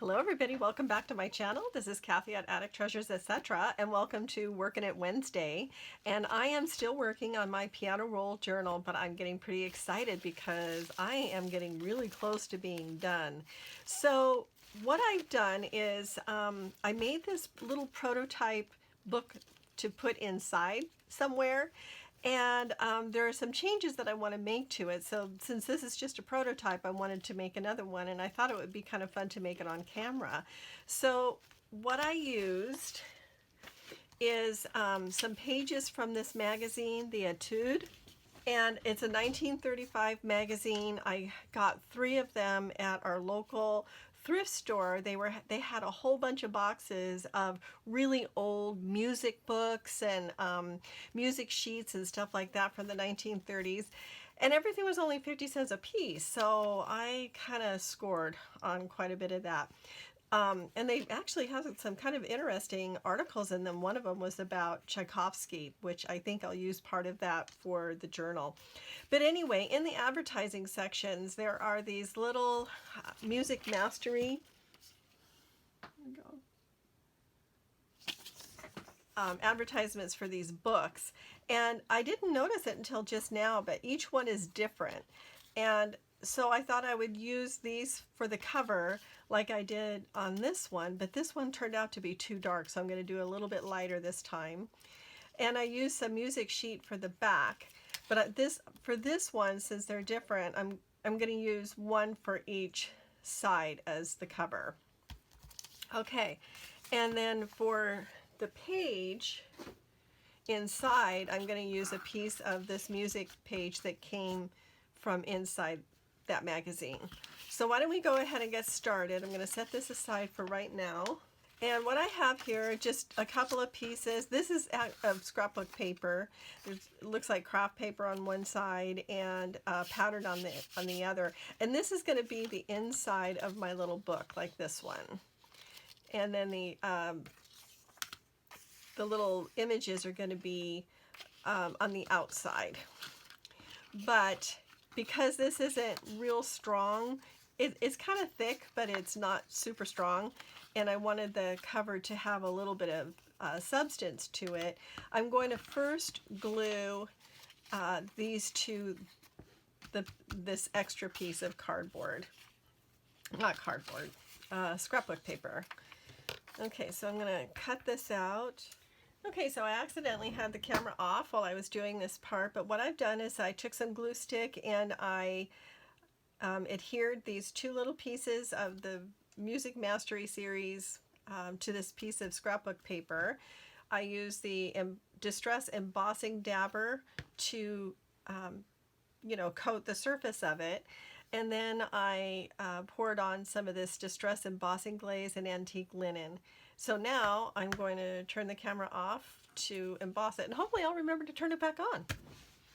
Hello everybody, welcome back to my channel. This is Kathy at Attic Treasures, etc. and welcome to Workin' It Wednesday. And I am still working on my piano roll journal, but I'm getting pretty excited because I am getting really close to being done. So what I've done is I made this little prototype book to put inside somewhere. And there are some changes that I want to make to it. So since this is just a prototype, I wanted to make another one, and I thought it would be kind of fun to make it on camera. So what I used is some pages from this magazine, the Etude. And it's a 1935 magazine. I got 3 of them at our local thrift store. They had a whole bunch of boxes of really old music books and music sheets and stuff like that from the 1930s. And everything was only 50 cents a piece. So I kind of scored on quite a bit of that. And they actually have some kind of interesting articles in them. One of them was about Tchaikovsky, which I think I'll use part of that for the journal. But anyway, in the advertising sections, there are these little music mastery advertisements for these books. And I didn't notice it until just now, but each one is different. And so I thought I would use these for the cover like I did on this one, but this one turned out to be too dark, so I'm going to do a little bit lighter this time. And I used some music sheet for the back, but for this one, since they're different, I'm going to use one for each side as the cover. Okay, and then for the page inside, I'm going to use a piece of this music page that came from inside that magazine. So why don't we go ahead and get started. I'm going to set this aside for right now. And what I have here are just a couple of pieces. This is of scrapbook paper. It looks like craft paper on one side and patterned on the other. And this is going to be the inside of my little book, like this one. And then the little images are going to be on the outside. But because this isn't real strong, it's kind of thick, but it's not super strong, and I wanted the cover to have a little bit of substance to it, I'm going to first glue these to this extra piece of cardboard. Not cardboard, scrapbook paper. Okay, so I'm going to cut this out. Okay, so I accidentally had the camera off while I was doing this part, but what I've done is I took some glue stick and I adhered these 2 little pieces of the Music Mastery series to this piece of scrapbook paper. I used the Distress Embossing dabber to, coat the surface of it. And then I poured on some of this Distress Embossing glaze and antique linen. So now I'm going to turn the camera off to emboss it, and hopefully I'll remember to turn it back on.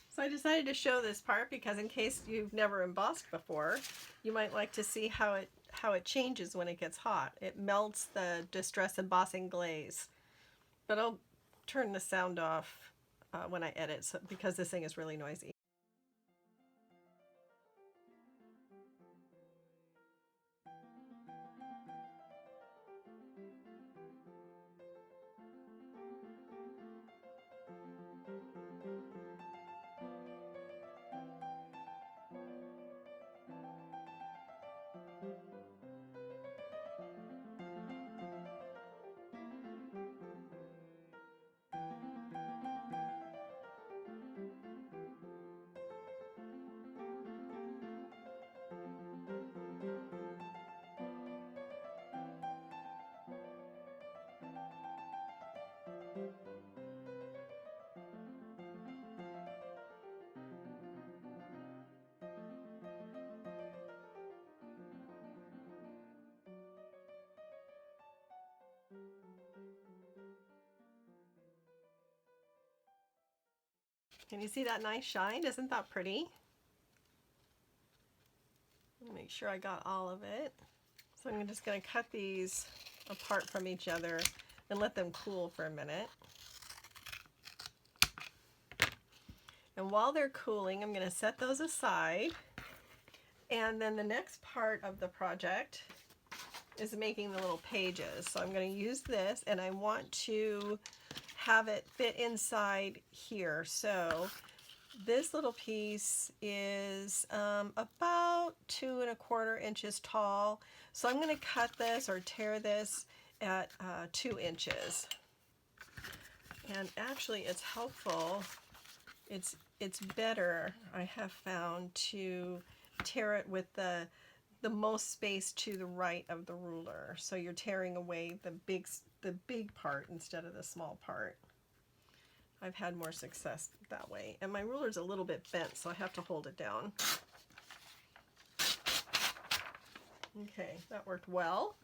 So I decided to show this part because in case you've never embossed before, you might like to see how it changes when it gets hot. It melts the Distress Embossing glaze. But I'll turn the sound off when I edit because this thing is really noisy. Can you see that nice shine? Isn't that pretty? Make sure I got all of it. So I'm just going to cut these apart from each other and let them cool for a minute. And while they're cooling, I'm going to set those aside. And then the next part of the project is making the little pages. So I'm going to use this, and I want to have it fit inside here. So this little piece is about 2¼ inches tall. So I'm going to cut this or tear this at 2 inches. And actually it's helpful, it's better, I have found, to tear it with the most space to the right of the ruler. So you're tearing away the big part instead of the small part. I've had more success that way. And my ruler's a little bit bent, so I have to hold it down. Okay, that worked well.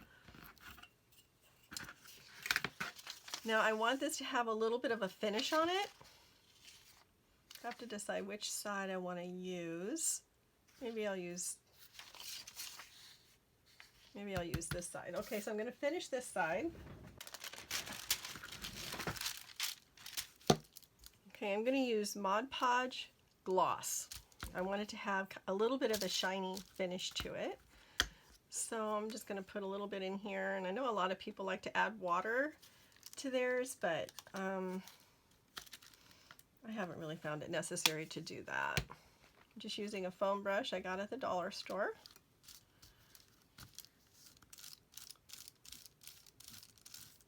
Now I want this to have a little bit of a finish on it. I have to decide which side I want to use. Maybe I'll use this side. Okay, so I'm going to finish this side. Okay, I'm going to use Mod Podge Gloss. I want it to have a little bit of a shiny finish to it. So I'm just going to put a little bit in here. And I know a lot of people like to add water to theirs, but I haven't really found it necessary to do that. I'm just using a foam brush I got at the dollar store.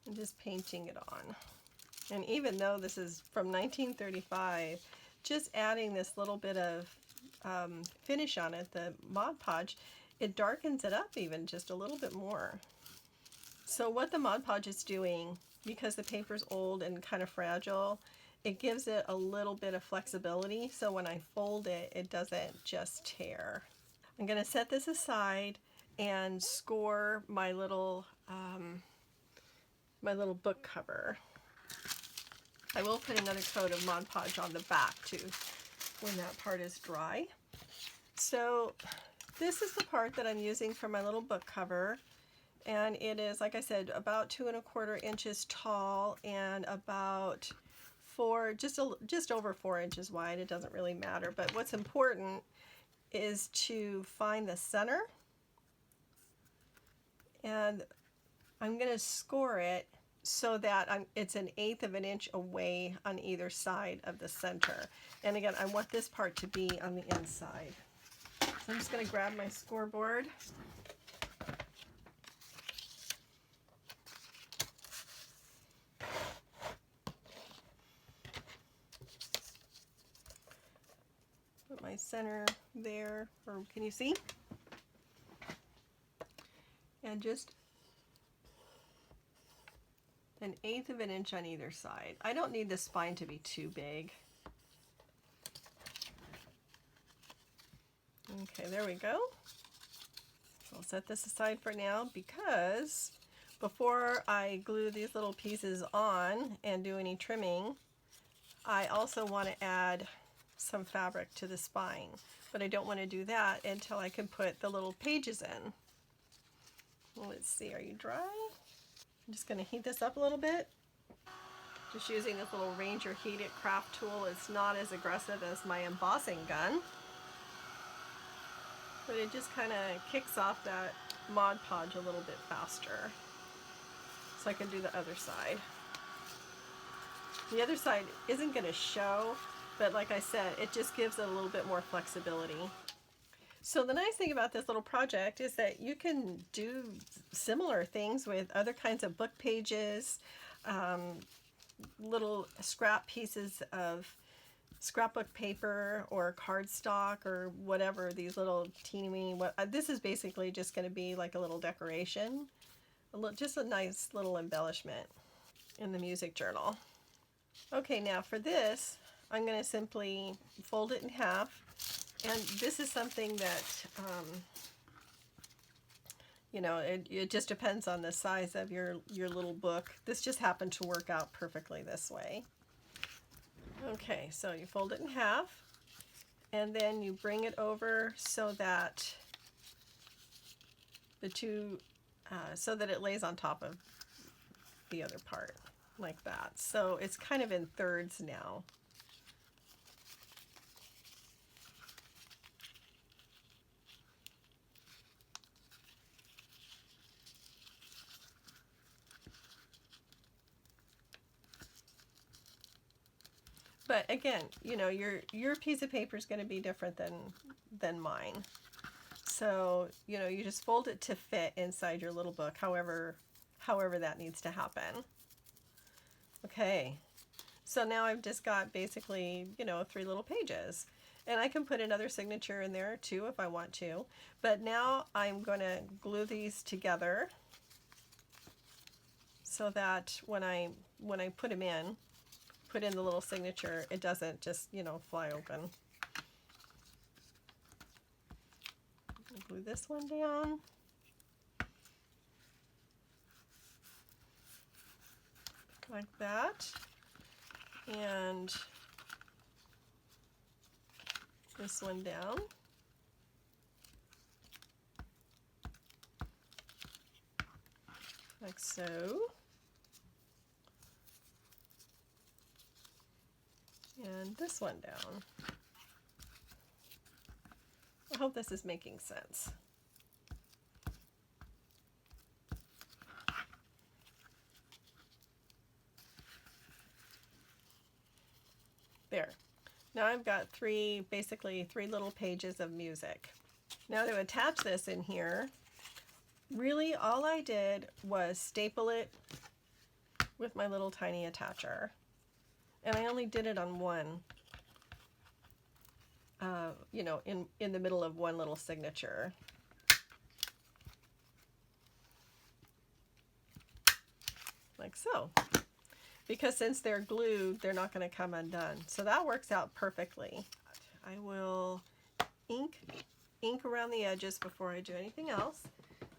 And just painting it on. And even though this is from 1935, just adding this little bit of finish on it, the Mod Podge, it darkens it up even just a little bit more. So what the Mod Podge is doing, because the paper's old and kind of fragile, it gives it a little bit of flexibility, so when I fold it, it doesn't just tear. I'm going to set this aside and score my little book cover. I will put another coat of Mod Podge on the back too when that part is dry. So this is the part that I'm using for my little book cover, and it is, like I said, about 2¼ inches tall and about just over 4 inches wide. It doesn't really matter, but what's important is to find the center, and I'm going to score it so that it's 1/8 of an inch away on either side of the center. And again, I want this part to be on the inside. So I'm just going to grab my scoreboard. Put my center there, or can you see? And just 1/8 of an inch on either side. I don't need the spine to be too big. Okay, there we go. I'll set this aside for now because before I glue these little pieces on and do any trimming, I also want to add some fabric to the spine. But I don't want to do that until I can put the little pages in. Well, let's see, are you dry? I'm just going to heat this up a little bit. Just using this little Ranger heated craft tool. It's not as aggressive as my embossing gun, but it just kind of kicks off that Mod Podge a little bit faster. So I can do the other side. The other side isn't going to show, but like I said, it just gives it a little bit more flexibility. So the nice thing about this little project is that you can do similar things with other kinds of book pages, little scrap pieces of scrapbook paper or cardstock or whatever, these little teeny weeny, this is basically just going to be like a little decoration, just a nice little embellishment in the music journal. Okay, now for this, I'm going to simply fold it in half. And this is something that, you know, it just depends on the size of your little book. This just happened to work out perfectly this way. Okay, so you fold it in half, and then you bring it over so that so that it lays on top of the other part, like that. So it's kind of in thirds now. But again, you know, your piece of paper is going to be different than mine. So, you know, you just fold it to fit inside your little book, however that needs to happen. Okay. So now I've just got basically, you know, 3 little pages. And I can put another signature in there too if I want to. But now I'm going to glue these together so that when I put them in, put in the little signature, it doesn't just, you know, fly open. Glue this one down. Like that. And this one down. Like so. And this one down. I hope this is making sense. There. Now I've got basically three little pages of music. Now to attach this in here, really all I did was staple it with my little tiny attacher. And I only did it on one, you know, in the middle of one little signature. Like so. Because since they're glued, they're not going to come undone. So that works out perfectly. I will ink around the edges before I do anything else.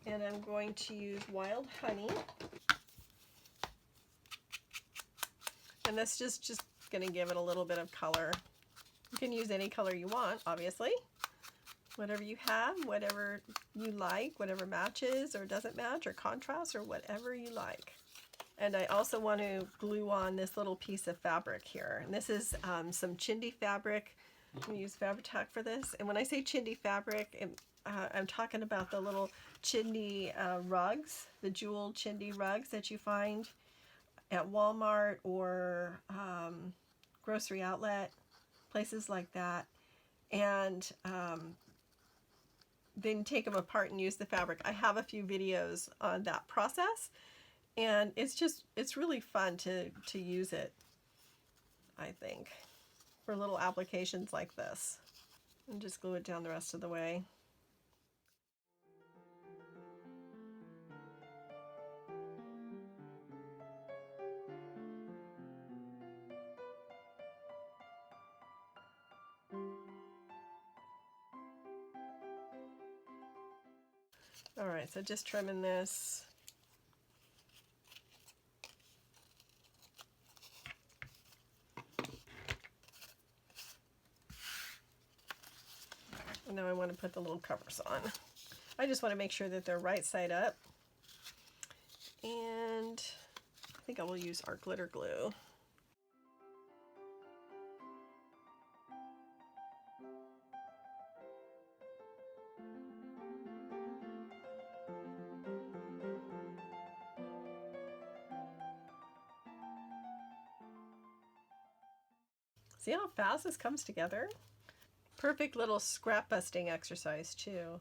And I'm going to use Wild Honey. And that's just going to give it a little bit of color. You can use any color you want, obviously. Whatever you have, whatever you like, whatever matches or doesn't match or contrasts or whatever you like. And I also want to glue on this little piece of fabric here. And this is some chindi fabric. I'm going to use Fabri-Tac for this. And when I say chindi fabric, I'm talking about the little chindi rugs, the jeweled chindi rugs that you find at Walmart or grocery outlet, places like that. And then take them apart and use the fabric. I have a few videos on that process. And it's really fun to use it, I think, for little applications like this. And just glue it down the rest of the way. All right, so just trimming this. And now I want to put the little covers on. I just want to make sure that they're right side up. And I think I will use our glitter glue. See how fast this comes together? Perfect little scrap busting exercise too.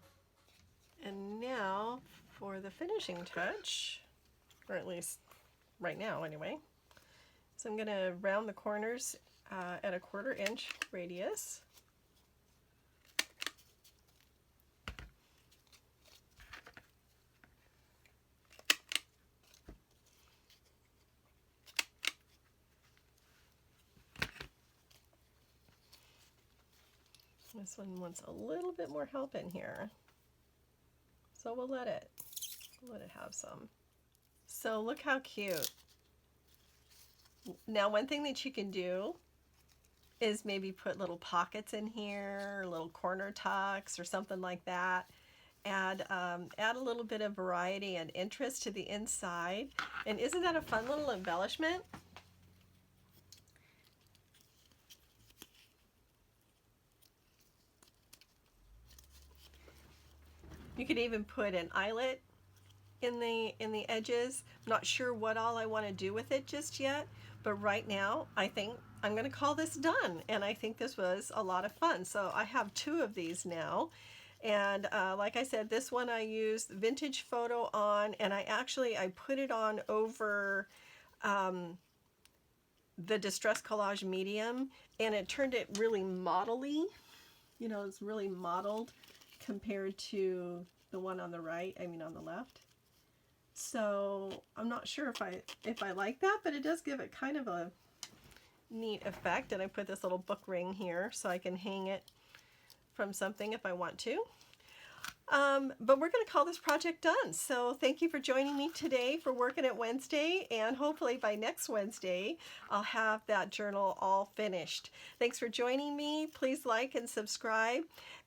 And now for the finishing touch, or at least right now anyway. So I'm going to round the corners at a 1/4 inch radius. This one wants a little bit more help in here, so we'll let it have some. So look how cute. Now one thing that you can do is maybe put little pockets in here, or little corner tucks or something like that. Add a little bit of variety and interest to the inside. And isn't that a fun little embellishment? You could even put an eyelet in the edges. I'm not sure what all I want to do with it just yet, but right now I think I'm going to call this done. And I think this was a lot of fun. So I have 2 of these now. And like I said, this one I used Vintage Photo on, and I put it on over the Distress Collage Medium, and it turned it really model-y. You know, it's really modeled compared to the one on the right, I mean on the left. So I'm not sure if I like that, but it does give it kind of a neat effect. And I put this little book ring here so I can hang it from something if I want to. But we're going to call this project done. So thank you for joining me today for Working It Wednesday, and hopefully by next Wednesday I'll have that journal all finished. Thanks for joining me. Please like and subscribe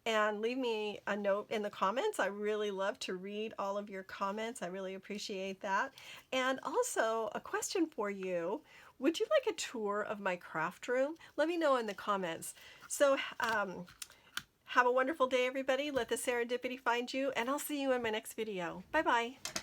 and leave me a note in the comments. I really love to read all of your comments. I really appreciate that. And also a question for you. Would you like a tour of my craft room? Let me know in the comments. So have a wonderful day, everybody. Let the serendipity find you, and I'll see you in my next video. Bye-bye.